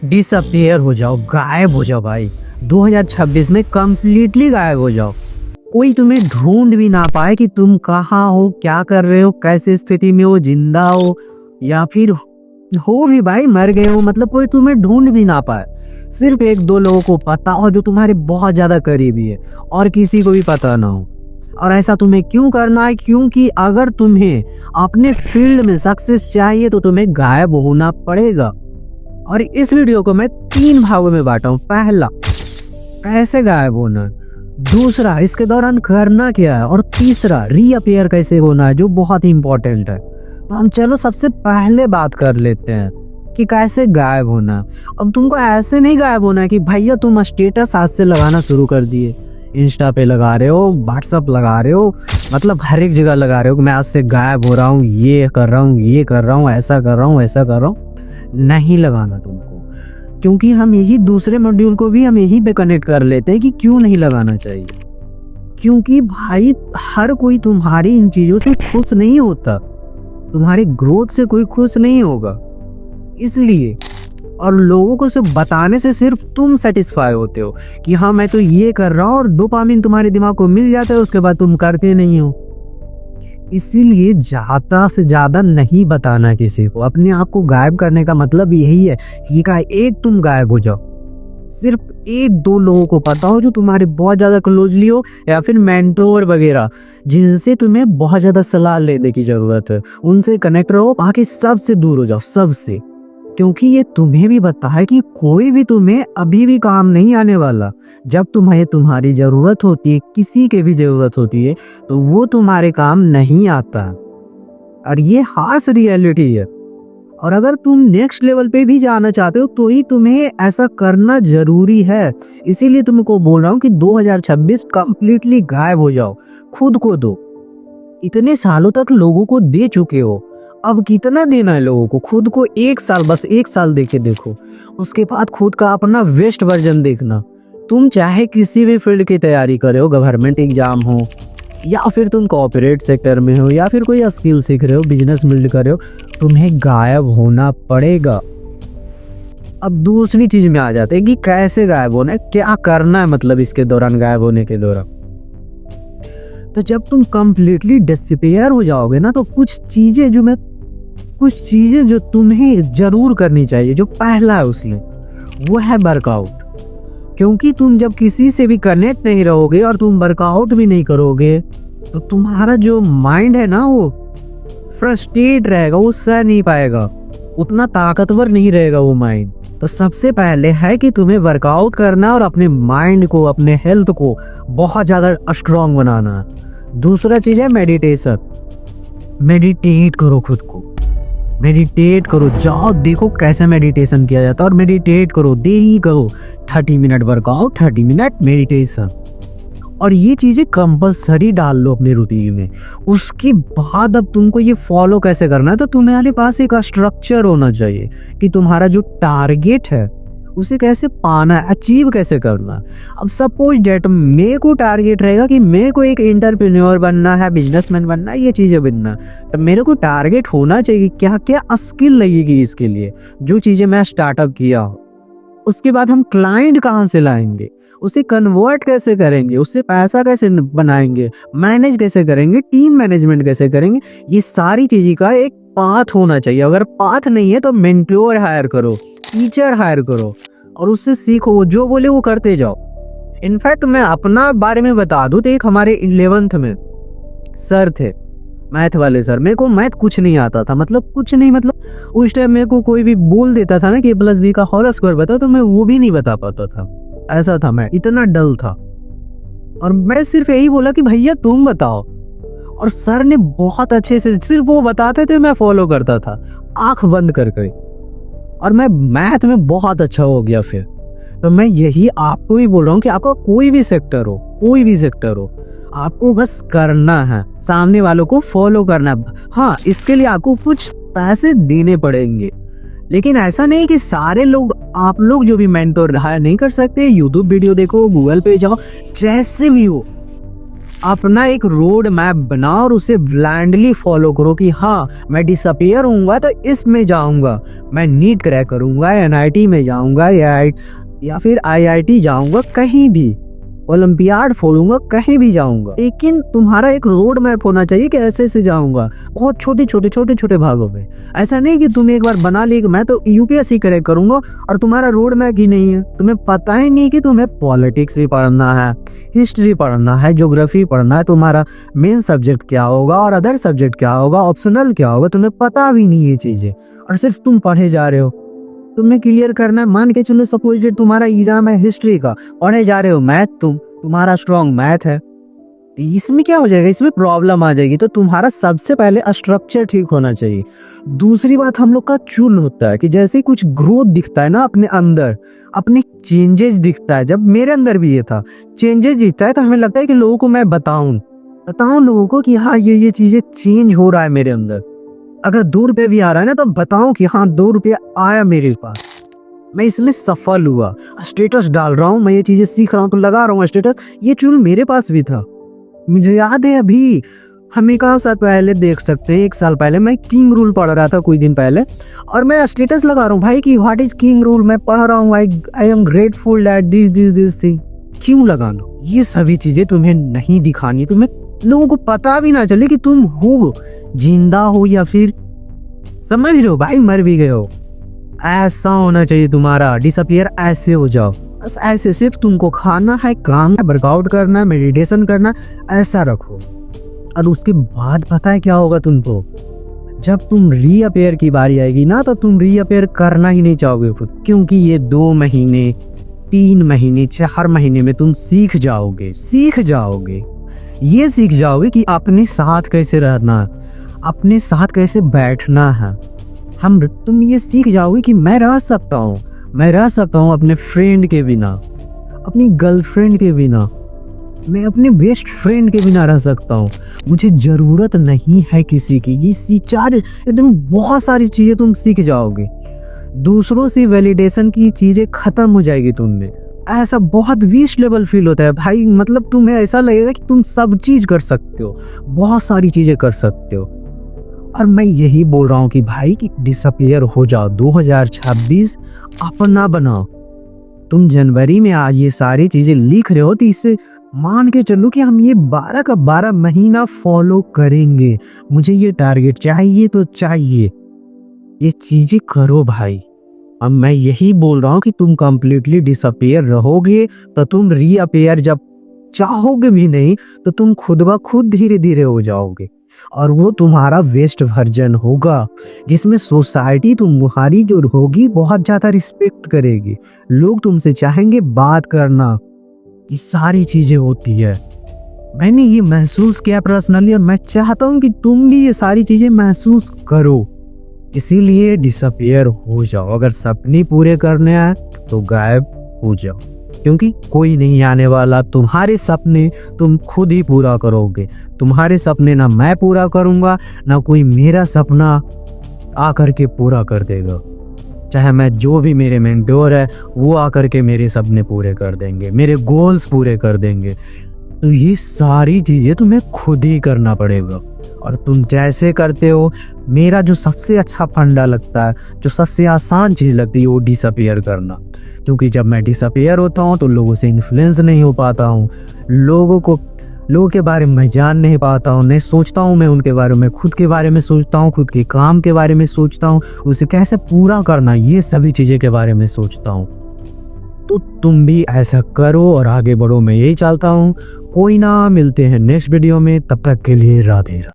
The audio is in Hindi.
डिसअपियर हो जाओ, गायब हो जाओ भाई। 2026 में कंप्लीटली गायब हो जाओ। कोई तुम्हें ढूंढ भी ना पाए कि तुम कहाँ हो, क्या कर रहे हो, कैसे स्थिति में हो, जिंदा हो या फिर हो भी भाई मर गए हो। मतलब कोई तुम्हें ढूंढ भी ना पाए। सिर्फ एक दो लोगों को पता हो जो तुम्हारे बहुत ज्यादा करीबी है, और किसी को भी पता ना हो। और ऐसा तुम्हें क्यों करना है? क्योंकि अगर तुम्हें अपने फील्ड में सक्सेस चाहिए तो तुम्हें गायब होना पड़ेगा। और इस वीडियो को मैं 3 भागों में बांटा हूं। पहला, कैसे गायब होना, दूसरा, इसके दौरान करना क्या है, और तीसरा, रीअपियर कैसे होना है, जो बहुत ही इंपॉर्टेंट है। तो हम चलो सबसे पहले बात कर लेते हैं कि कैसे गायब होना। अब तुमको ऐसे नहीं गायब होना है कि भैया तुम स्टेटस आज से लगाना शुरू कर दिए, इंस्टा पे लगा रहे हो, व्हाट्सअप लगा रहे हो, मतलब हर एक जगह लगा रहे हो कि मैं आज से गायब हो रहा हूँ, ये कर रहा हूँ, ये कर रहा हूँ, ऐसा कर रहा हूँ, ऐसा कर रहा हूँ। नहीं लगाना तुमको, क्योंकि हम यही दूसरे मॉड्यूल को भी हम यही पे कनेक्ट कर लेते हैं कि क्यों नहीं लगाना चाहिए। क्योंकि भाई हर कोई तुम्हारी इन चीज़ों से खुश नहीं होता, तुम्हारी ग्रोथ से कोई खुश नहीं होगा, इसलिए। और लोगों को सिर्फ बताने से सिर्फ तुम सेटिस्फाई होते हो कि हाँ मैं तो ये कर रहा हूँ, और डोपामिन तुम्हारे दिमाग को मिल जाता है, उसके बाद तुम करते नहीं हो। इसीलिए ज्यादा से ज्यादा नहीं बताना किसी को। अपने आप को गायब करने का मतलब यही है कि तुम गायब हो जाओ, सिर्फ 1-2 लोगों को पता हो जो तुम्हारे बहुत ज्यादा क्लोजली हो, या फिर मेंटोर वगैरह जिनसे तुम्हें बहुत ज्यादा सलाह लेने की जरूरत है, उनसे कनेक्ट रहो। बाकी सबसे दूर हो जाओ, सबसे। क्योंकि ये तुम्हें भी पता है कि कोई भी तुम्हें अभी भी काम नहीं आने वाला। जब तुम्हें तुम्हारी जरूरत होती है, किसी के भी जरूरत होती है, तो वो तुम्हारे काम नहीं आता। और ये हार्श रियलिटी है। और अगर तुम नेक्स्ट लेवल पे भी जाना चाहते हो तो ही तुम्हें ऐसा करना जरूरी है। इसीलिए तुमको बोल रहा हूँ कि 2026 कंप्लीटली गायब हो जाओ। खुद को दो। इतने सालों तक लोगों को दे चुके हो, अब कितना देना है लोगों को? खुद को 1 साल, बस 1 साल दे के देखो। उसके बाद खुद का अपना वेस्ट वर्जन देखना। तुम चाहे किसी भी फील्ड की तैयारी कर रहे हो, गवर्नमेंट एग्जाम हो, या फिर तुम कॉर्पोरेट सेक्टर में हो, या फिर कोई स्किल सीख रहे हो, बिजनेस बिल्ड कर रहे हो, तुम्हें गायब होना पड़ेगा। अब दूसरी चीज में आ जाते हैं कि कैसे गायब होना है, क्या करना है, मतलब इसके दौरान, गायब होने के दौरान। तो जब तुम कंप्लीटली डिसअपियर हो जाओगे ना, तो कुछ चीजें जो तुम्हें जरूर करनी चाहिए। जो पहला है उसमें, वो है वर्कआउट। क्योंकि तुम जब किसी से भी कनेक्ट नहीं रहोगे और तुम वर्कआउट भी नहीं करोगे, तो तुम्हारा जो माइंड है ना, वो फ्रस्ट्रेट रहेगा, वो सह नहीं पाएगा, उतना ताकतवर नहीं रहेगा वो माइंड। तो सबसे पहले है कि तुम्हें वर्कआउट करना और अपने माइंड को, अपने हेल्थ को बहुत ज्यादा स्ट्रांग बनाना। दूसरा चीज है मेडिटेशन। मेडिटेट करो, खुद को मेडिटेट करो। जाओ देखो कैसे मेडिटेशन किया जाता है, और मेडिटेट करो, डेली करो। 30 मिनट वर्कआउट, 30 मिनट मेडिटेशन। और ये चीजें कंपलसरी डाल लो अपने रूटीन में। उसके बाद अब तुमको ये फॉलो कैसे करना है, तो तुम्हारे पास एक स्ट्रक्चर होना चाहिए कि तुम्हारा जो टारगेट है उसे कैसे पाना है, अचीव कैसे करना। अब सपोज डेट मेरे को टारगेट रहेगा कि मेरे को एक एंटरप्रेन्योर बनना है, बिजनेसमैन बनना है, ये चीजें बनना। तो मेरे को टारगेट होना चाहिए क्या क्या स्किल लगेगी इसके लिए, जो चीजें मैं स्टार्टअप किया। उसके बाद हम क्लाइंट कहाँ से लाएंगे, उसे कन्वर्ट कैसे करेंगे, उससे पैसा कैसे बनाएंगे, मैनेज कैसे करेंगे, टीम मैनेजमेंट कैसे करेंगे। ये सारी चीज़ों का एक पाथ होना चाहिए। अगर पाथ नहीं है तो मेंटोर हायर करो, टीचर हायर करो, और उससे सीखो, जो बोले वो करते जाओ। इनफैक्ट मैं अपना बारे में बता दूं तो एक हमारे 11th में सर थे, मैथ वाले सर। मेरे को मैथ कुछ नहीं आता था, मतलब कुछ नहीं, मतलब उस टाइम मेरे को कोई भी बोल देता था ना कि A+B का होल स्क्वायर बता, तो मैं वो भी नहीं बता पाता था। ऐसा था, मैं इतना डल था। और मैं सिर्फ यही बोला कि भैया तुम बताओ, और सर ने बहुत अच्छे से सिर्फ वो बताते थे, मैं फॉलो करता था आंख बंद करके, और मैं मैथ में बहुत अच्छा हो गया फिर। तो मैं यही आपको भी बोल रहा हूँ कि आपका कोई भी सेक्टर हो, आपको बस करना है, सामने वालों को फॉलो करना है। हाँ, इसके लिए आपको कुछ पैसे देने पड़ेंगे, लेकिन ऐसा नहीं कि सारे लोग, आप लोग जो भी मेंटोर हायर नहीं कर सकते। यूट्यूब वीडियो देखो, गूगल पे जाओ, जैसे भी हो अपना एक रोड मैप बनाओ और उसे ब्लाइंडली फॉलो करो कि हाँ मैं डिसअपियर होऊंगा तो इसमें जाऊंगा, मैं नीट क्रैक करूंगा, एनआईटी में जाऊंगा या फिर आईआईटी जाऊंगा, कहीं भी ओलंपियाड फोड़ूंगा, कहीं भी जाऊंगा। लेकिन तुम्हारा एक रोड मैप होना चाहिए कि ऐसे ऐसे जाऊंगा, बहुत छोटे भागों में। ऐसा नहीं कि तुम एक बार बना ली कि मैं तो यूपीएससी क्रैक करूंगा और तुम्हारा रोड मैप ही नहीं है, तुम्हें पता ही नहीं कि तुम्हें पॉलिटिक्स भी पढ़ना है, हिस्ट्री पढ़ना है, ज्योग्राफी पढ़ना है, तुम्हारा मेन सब्जेक्ट क्या होगा और अदर सब्जेक्ट क्या होगा, ऑप्शनल क्या होगा, तुम्हें पता भी नहीं ये चीजें और सिर्फ तुम पढ़े जा रहे हो। तुम्हें क्लियर करना है, मान के चलो सपोज तुम्हारा एग्जाम है हिस्ट्री का, पढ़े जा रहे हो मैथ, तुम्हारा स्ट्रॉन्ग मैथ है, तो इसमें क्या हो जाएगा, इसमें प्रॉब्लम आ जाएगी। तो तुम्हारा सबसे पहले स्ट्रक्चर ठीक होना चाहिए। दूसरी बात हम लोग का चुल होता है कि जैसे कुछ ग्रोथ दिखता है ना अपने अंदर, अपने चेंजेस दिखता है, जब मेरे अंदर भी ये था, चेंजेस दिखता है तो हमें लगता है कि लोगों को मैं बताऊं लोगों को कि हाँ ये चीजें चेंज हो रहा है मेरे अंदर। अगर 2 रुपये भी आ रहा है ना तो बताऊं कि हाँ 2 रुपये आया मेरे पास, मैं इसमें सफल हुआ, स्टेटस डाल रहा हूँ, मैं ये चीजें सीख रहा हूँ तो लगा रहा हूँ स्टेटस। ये चुल मेरे पास भी था, मुझे याद है अभी, हम एक साल पहले देख सकते हैं, 1 साल पहले मैं किंग रूल पढ़ रहा था कुछ दिन पहले और मैं स्टेटस लगा रहा हूँ भाई कि व्हाट इज किंग रूल, मैं पढ़ रहा हूँ, I am grateful that this thing. क्यों लगाना? ये सभी चीजें तुम्हें नहीं दिखानी, तुम्हें लोगों को पता भी ना चले कि तुम हो, जिंदा हो या फिर समझ रहे हो भाई मर भी गए हो। ऐसा होना चाहिए तुम्हारा, डिसअपियर ऐसे हो जाओ, बस ऐसे, सिर्फ तुमको खाना है, काम है, वर्कआउट करना है, मेडिटेशन करना, ऐसा रखो। और उसके बाद पता है क्या होगा तुमको, जब तुम रीअपेयर की बारी आएगी ना तो तुम रीअपेयर करना ही नहीं चाहोगे खुद, क्योंकि ये 2 महीने 3 महीने 4 महीने में तुम सीख जाओगे ये सीख जाओगे कि अपने साथ कैसे रहना, अपने साथ कैसे बैठना है। तुम ये सीख जाओगे कि मैं रह सकता हूँ अपने फ्रेंड के बिना, अपनी गर्लफ्रेंड के बिना, मैं अपने बेस्ट फ्रेंड के बिना रह सकता हूँ, मुझे ज़रूरत नहीं है किसी की। ये 4 तुम बहुत सारी चीज़ें तुम सीख जाओगे, दूसरों से वैलिडेशन की चीज़ें ख़त्म हो जाएगी तुम में। ऐसा बहुत वीस लेवल फील होता है भाई, मतलब तुम्हें ऐसा लगेगा कि तुम सब चीज़ कर सकते हो, बहुत सारी चीज़ें कर सकते हो। और मैं यही बोल रहा हूँ कि भाई कि डिसअपियर हो जाओ, 2026 अपना बनाओ। तुम जनवरी में आज ये सारी चीजें लिख रहे हो तो इससे मान के चलो कि हम ये 12 का 12 महीना फॉलो करेंगे, मुझे ये टारगेट चाहिए तो चाहिए, ये चीजें करो भाई। अब मैं यही बोल रहा हूँ कि तुम कंप्लीटली डिसअपियर रहोगे तो तुम रीअपियर जब चाहोगे भी नहीं तो तुम खुद ब खुद धीरे धीरे हो जाओगे और वो तुम्हारा वेस्ट वर्जन होगा, जिसमें सोसाइटी तुम्हारी जो होगी बहुत ज्यादा रिस्पेक्ट करेगी, लोग तुमसे चाहेंगे बात करना, ये सारी चीजें होती है। मैंने ये महसूस किया पर्सनली और मैं चाहता हूँ कि तुम भी ये सारी चीजें महसूस करो। इसीलिए डिसअपियर हो जाओ, अगर सपने पूरे करने आए तो गायब हो जाओ, क्योंकि कोई नहीं आने वाला। तुम्हारे सपने तुम खुद ही पूरा करोगे, तुम्हारे सपने ना मैं पूरा करूंगा ना कोई मेरा सपना आकर के पूरा कर देगा, चाहे मैं जो भी मेरे मेंटोर है वो आकर के मेरे सपने पूरे कर देंगे, मेरे गोल्स पूरे कर देंगे। तो ये सारी चीजें तुम्हें खुद ही करना पड़ेगा और तुम जैसे करते हो, मेरा जो सबसे अच्छा फंडा लगता है, जो सबसे आसान चीज़ लगती है वो डिसअपियर करना, क्योंकि जब मैं डिसअपियर होता हूँ तो लोगों से इन्फ्लुएंस नहीं हो पाता हूँ, लोगों के बारे में मैं जान नहीं पाता हूँ, नहीं सोचता हूँ मैं उनके बारे में, खुद के बारे में सोचता हूँ, खुद के काम के बारे में सोचता हूँ, उसे कैसे पूरा करना, ये सभी चीज़ें के बारे में सोचता हूँ। तो तुम भी ऐसा करो और आगे बढ़ो, मैं यही चाहता हूँ। कोई ना, मिलते हैं नेक्स्ट वीडियो में, तब तक के लिए राधे राधे।